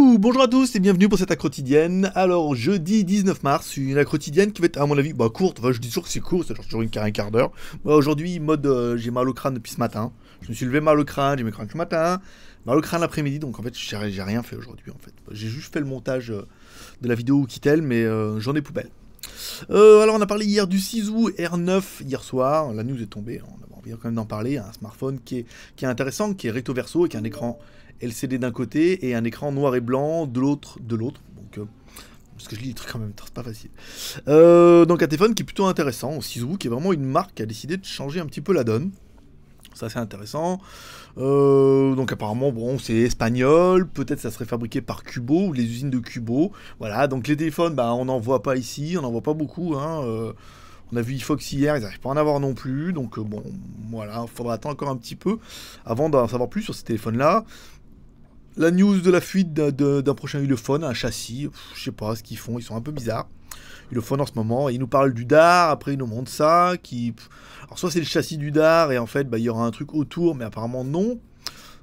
Youhou! Bonjour à tous et bienvenue pour cette accro quotidienne. Alors, jeudi 19 mars, une accro quotidienne qui va être, à mon avis, courte. Enfin, je dis toujours que c'est court, c'est toujours un quart d'heure. Aujourd'hui, mode, j'ai mal au crâne depuis ce matin. Je me suis levé mal au crâne, j'ai mes crânes ce matin, mal au crâne l'après-midi, donc en fait, j'ai rien fait aujourd'hui, en fait. J'ai juste fait le montage de la vidéo Kitel, mais j'en ai poubelle. Alors, on a parlé hier du 6 août R9 hier soir. La news est tombée, on avait envie quand même d'en parler. Un smartphone qui est intéressant, qui est recto verso et qui a un écran LCD d'un côté et un écran noir et blanc de l'autre. Donc, parce que je lis les trucs en même temps, c'est pas facile. Donc, un téléphone qui est plutôt intéressant. 6 août, qui est vraiment une marque qui a décidé de changer un petit peu la donne. Ça, c'est intéressant. Donc apparemment, bon, c'est espagnol. Peut-être ça serait fabriqué par Cubo ou les usines de Cubo. Voilà, donc les téléphones, on n'en voit pas ici. On n'en voit pas beaucoup. On a vu iFox hier, ils n'arrivent pas à en avoir non plus. Donc bon, voilà, il faudra attendre encore un petit peu avant d'en savoir plus sur ces téléphones-là. La news de la fuite d'un prochain Ulefone, un châssis. Je sais pas ce qu'ils font, ils sont un peu bizarres. Ulefone en ce moment, ils nous parlent du DAR, après ils nous montrent ça, alors soit c'est le châssis du DAR, et en fait il y aura un truc autour, mais apparemment non,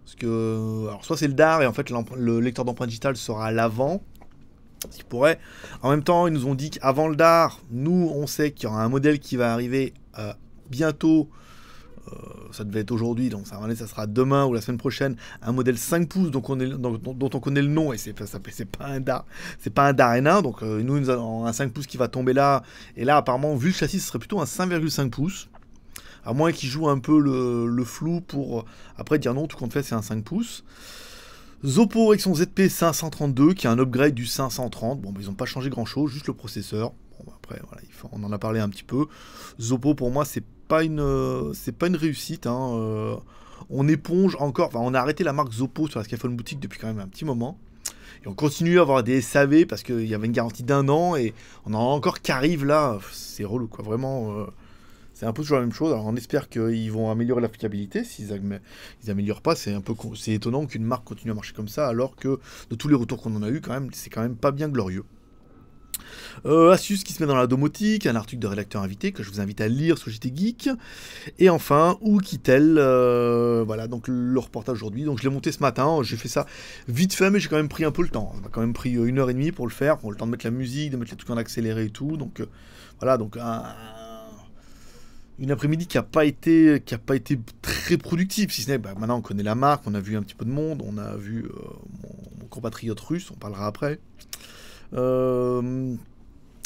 parce que, alors soit c'est le DAR, et en fait le lecteur d'empreinte digitale sera à l'avant, ce qui pourrait, en même temps ils nous ont dit qu'avant le DAR, nous on sait qu'il y aura un modèle qui va arriver bientôt, ça devait être aujourd'hui, donc ça sera demain ou la semaine prochaine, un modèle 5 pouces dont on connaît le nom, et c'est pas un DAR, c'est pas un DAR N1, donc nous avons un 5 pouces qui va tomber là, et là apparemment vu le châssis ce serait plutôt un 5,5 pouces, à moins qu'il joue un peu le flou pour après dire non, tout compte fait c'est un 5 pouces. Zoppo avec son ZP532 qui est un upgrade du 530, bon ils n'ont pas changé grand chose, juste le processeur. Bon, après voilà, on en a parlé un petit peu. Zoppo pour moi c'est pas une réussite. On éponge encore, on a arrêté la marque Zoppo sur la Skyphone boutique depuis quand même un petit moment. Et on continue à avoir des SAV parce qu'il y avait une garantie d'1 an et on en a encore qui arrivent là. C'est relou quoi, vraiment. C'est un peu toujours la même chose. Alors on espère qu'ils vont améliorer la fiabilité. S'ils améliorent pas, c'est étonnant qu'une marque continue à marcher comme ça alors que de tous les retours qu'on en a eu quand même, c'est quand même pas bien glorieux. Asus qui se met dans la domotique, un article de rédacteur invité que je vous invite à lire sur JT Geek. Et enfin, Oukitel, voilà, donc le reportage aujourd'hui. Donc je l'ai monté ce matin, j'ai fait ça vite fait, mais j'ai quand même pris un peu le temps. Ça m'a quand même pris 1h30 pour le faire, pour le temps de mettre la musique, de mettre les trucs en accéléré et tout. Donc voilà, donc une après-midi qui n'a pas été très productive, si ce n'est, maintenant on connaît la marque, on a vu un petit peu de monde, on a vu mon compatriote russe, on parlera après.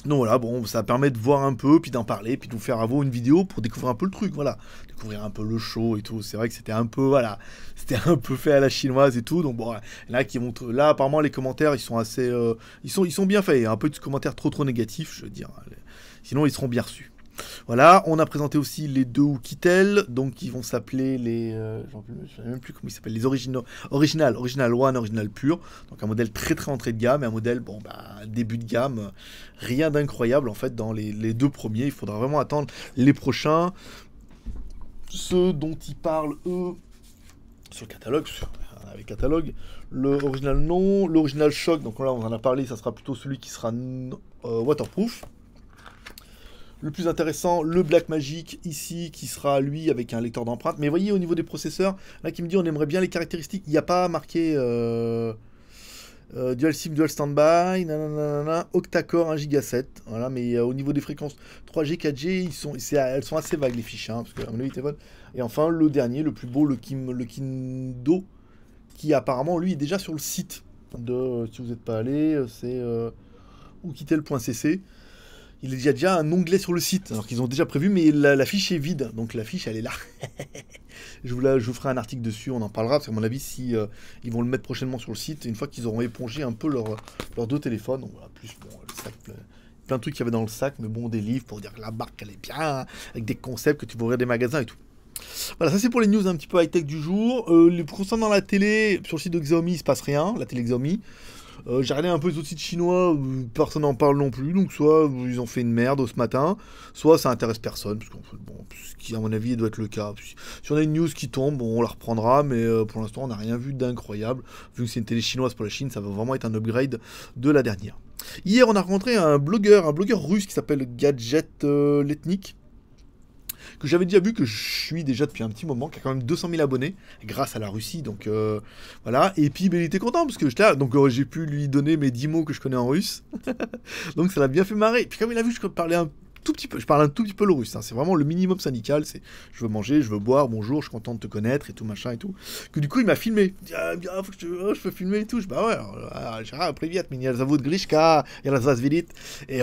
Donc voilà, bon, ça permet de voir un peu, puis d'en parler, puis de vous faire à vous une vidéo pour découvrir un peu le truc, voilà. Découvrir un peu le show et tout. C'est vrai que c'était un peu, voilà, c'était un peu fait à la chinoise et tout. Donc bon, là apparemment les commentaires, ils sont assez, ils sont bien faits. Il y a un peu de commentaires trop négatifs, je veux dire. Sinon, ils seront bien reçus. Voilà, on a présenté aussi les deux Oukitel, donc ils vont s'appeler les... je ne sais même plus comment ils s'appellent, les Original One, Original Pure, donc un modèle très entrée de gamme, et un modèle, début de gamme, rien d'incroyable en fait dans les deux premiers, il faudra vraiment attendre les prochains, ceux dont ils parlent eux, sur le catalogue, avec catalogue, le Original non, l'Original Shock, donc là on en a parlé, ça sera plutôt celui qui sera waterproof. Le plus intéressant, le Blackmagic ici, qui sera lui avec un lecteur d'empreintes. Mais voyez, au niveau des processeurs, là qui me dit on aimerait bien les caractéristiques, il n'y a pas marqué Dual SIM, Dual Standby, octa-core 1 Go 7. Voilà, mais au niveau des fréquences 3G, 4G, elles sont assez vagues les fiches, parce que à mon avis, téléphone. Et enfin, le dernier, le plus beau, le Kindo, qui apparemment, lui, est déjà sur le site si vous n'êtes pas allé, c'est oukitel.cc. Il y a déjà un onglet sur le site, alors qu'ils ont déjà prévu, mais la fiche est vide, donc la fiche elle est là. je vous ferai un article dessus, on en parlera, parce qu'à mon avis, si ils vont le mettre prochainement sur le site, une fois qu'ils auront épongé un peu leurs deux téléphones, donc voilà, plus bon, le sac, plein de trucs qu'il y avait dans le sac, mais bon, des livres pour dire que la marque elle est bien, avec des concepts que tu vas ouvrir des magasins et tout. Voilà, ça c'est pour les news un petit peu high-tech du jour. Concernant la télé, sur le site de Xiaomi, il se passe rien, la télé Xiaomi. J'ai regardé un peu les autres sites chinois, personne n'en parle non plus, donc soit ils ont fait une merde ce matin, soit ça intéresse personne, parce ce qui à mon avis doit être le cas. Si on a une news qui tombe, bon, on la reprendra, mais pour l'instant on n'a rien vu d'incroyable. Vu que c'est une télé chinoise pour la Chine, ça va vraiment être un upgrade de la dernière. Hier on a rencontré un blogueur russe qui s'appelle Gadget Letnik. que j'avais déjà vu, que je suis déjà depuis un petit moment, qui a quand même 200 000 abonnés, grâce à la Russie, donc voilà. Et puis il était content, parce que j'étais là, donc j'ai pu lui donner mes 10 mots que je connais en russe, donc ça l'a bien fait marrer. Et puis comme il a vu, je parlais un tout petit peu, je parle un tout petit peu le russe, hein. C'est vraiment le minimum syndical, c'est je veux manger, je veux boire, bonjour, je suis content de te connaître et tout machin et tout. Que du coup il m'a filmé, il dit, ah, bien, faut que je peux filmer et tout, bah ouais, привет, меня зовут Grishka, я вас видит, et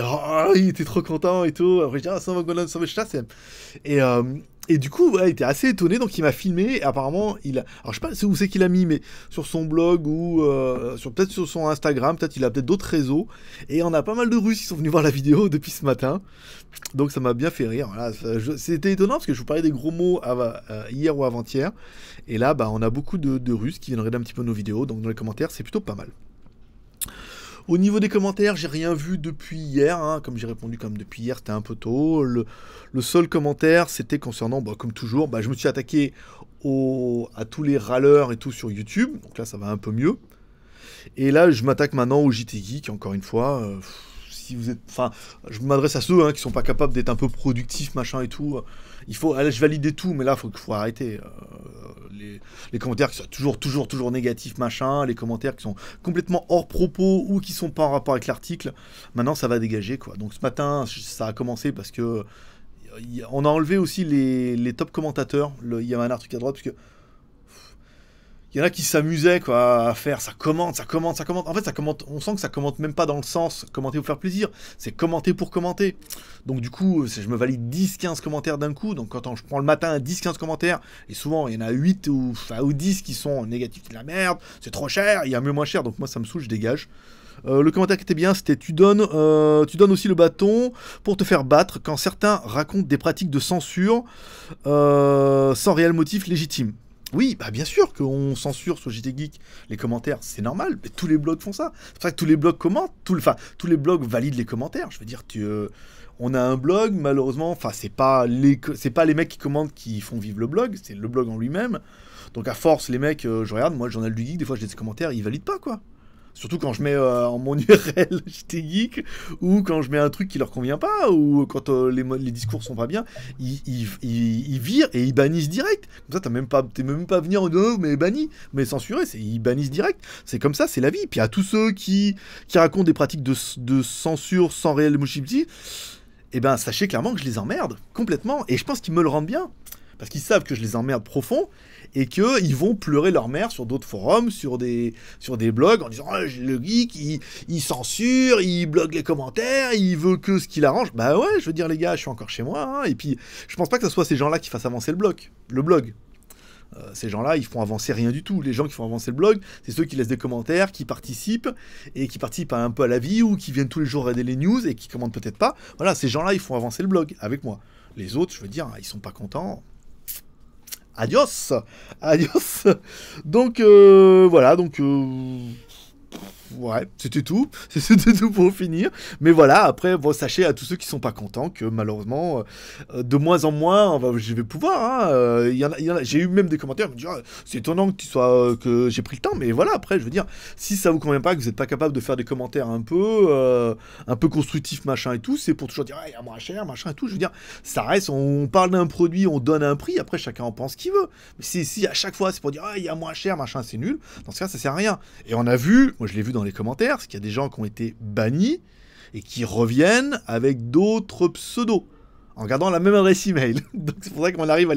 il était trop content et tout, après je dis, ah, ça va, et du coup, ouais, il était assez étonné, donc il m'a filmé, et apparemment, alors je sais pas où c'est qu'il a mis, mais sur son blog, ou peut-être sur son Instagram, peut-être il a peut-être d'autres réseaux, et on a pas mal de Russes qui sont venus voir la vidéo depuis ce matin, donc ça m'a bien fait rire, voilà. C'était étonnant, parce que je vous parlais des gros mots hier ou avant-hier, et là, bah, on a beaucoup de Russes qui viennent regarder un petit peu nos vidéos, donc dans les commentaires, c'est plutôt pas mal. Au niveau des commentaires, j'ai rien vu depuis hier, hein. Comme j'ai répondu comme depuis hier, c'était un peu tôt. Le seul commentaire, c'était concernant, bah, comme toujours, bah, je me suis attaqué à tous les râleurs et tout sur YouTube, donc là ça va un peu mieux. Et là, je m'attaque maintenant au JT Geek, encore une fois. Si vous êtes, enfin, je m'adresse à ceux, hein, qui sont pas capables d'être un peu productifs, machin et tout. Je valide tout, mais là, faut arrêter. Les commentaires qui sont toujours négatifs, machin, les commentaires qui sont complètement hors propos ou qui sont pas en rapport avec l'article, maintenant ça va dégager, quoi. Donc ce matin, ça a commencé parce que on a enlevé aussi les top commentateurs. Il y avait un truc à droite, parce que il y en a qui s'amusaient, quoi, à faire ça commente. En fait, ça commente, on sent que ça commente même pas dans le sens commenter pour faire plaisir, c'est commenter pour commenter. Donc du coup, je me valide 10-15 commentaires d'un coup, donc quand je prends le matin 10-15 commentaires, et souvent il y en a 8 ou 10 qui sont négatifs, c'est de la merde, c'est trop cher, il y a mieux moins cher, donc moi ça me saoule, je dégage. Le commentaire qui était bien, c'était tu donnes aussi le bâton pour te faire battre quand certains racontent des pratiques de censure sans réel motif légitime. Oui, bah bien sûr qu'on censure sur JT Geek les commentaires, c'est normal, mais tous les blogs font ça. C'est pour ça que tous les blogs commentent, tous les blogs valident les commentaires. Je veux dire, on a un blog, malheureusement, enfin c'est pas les mecs qui commentent qui font vivre le blog, c'est le blog en lui-même. Donc à force, les mecs, je regarde, moi, le journal du geek, des fois j'ai des commentaires, ils valident pas, quoi. Surtout quand je mets en mon URL JT Geek, ou quand je mets un truc qui leur convient pas, ou quand les discours sont pas bien, ils virent et ils bannissent direct. Comme ça, t'es même pas à venir en disant, mais banni, mais censuré, ils bannissent direct. C'est comme ça, c'est la vie. Puis à tous ceux qui racontent des pratiques de censure sans réel motivité, eh ben sachez clairement que je les emmerde complètement, et je pense qu'ils me le rendent bien. Parce qu'ils savent que je les emmerde profond, et qu'ils vont pleurer leur mère sur d'autres forums, sur des blogs, en disant oh, le geek, il censure, il bloque les commentaires, il veut que ce qu'il arrange. Bah ouais, je veux dire les gars, je suis encore chez moi, hein, et puis je pense pas que ce soit ces gens-là qui fassent avancer le blog. Ces gens-là, ils font avancer rien du tout. Les gens qui font avancer le blog, c'est ceux qui laissent des commentaires, qui participent, et qui participent un peu à la vie, ou qui viennent tous les jours regarder les news, et qui commentent peut-être pas. Voilà, ces gens-là, ils font avancer le blog, avec moi. Les autres, je veux dire, ils sont pas contents. Adios. Donc voilà, donc ouais, c'était tout. C'était tout pour finir. Mais voilà, après, bon, sachez à tous ceux qui sont pas contents que malheureusement, de moins en moins, je vais pouvoir. Hein, j'ai eu même des commentaires, me dire, ah, c'est étonnant que j'ai pris le temps, mais voilà. Après, je veux dire, si ça vous convient pas, que vous n'êtes pas capable de faire des commentaires un peu constructifs, machin et tout, c'est pour toujours dire, ah, il y a moins cher, machin et tout. Je veux dire, ça reste, on parle d'un produit, on donne un prix. Après, chacun en pense ce qu'il veut. Mais si à chaque fois c'est pour dire, ah, il y a moins cher, machin, c'est nul. Dans ce cas, ça sert à rien. Et on a vu, moi je l'ai vu dans les commentaires, c'est qu'il y a des gens qui ont été bannis et qui reviennent avec d'autres pseudos en gardant la même adresse email. Donc c'est pour ça qu'on arrive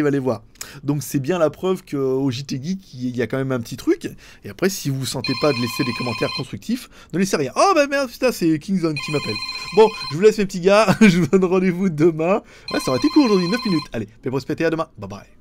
à les voir. Donc c'est bien la preuve qu'au JT Geek il y a quand même un petit truc. Et après, si vous ne sentez pas de laisser des commentaires constructifs, ne laissez rien. Oh bah merde, putain, c'est Kingzone qui m'appelle. Bon, je vous laisse mes petits gars, je vous donne rendez-vous demain. Ah, ça aurait été court aujourd'hui, 9 minutes. Allez, Pepros pété, à demain. Bye bye.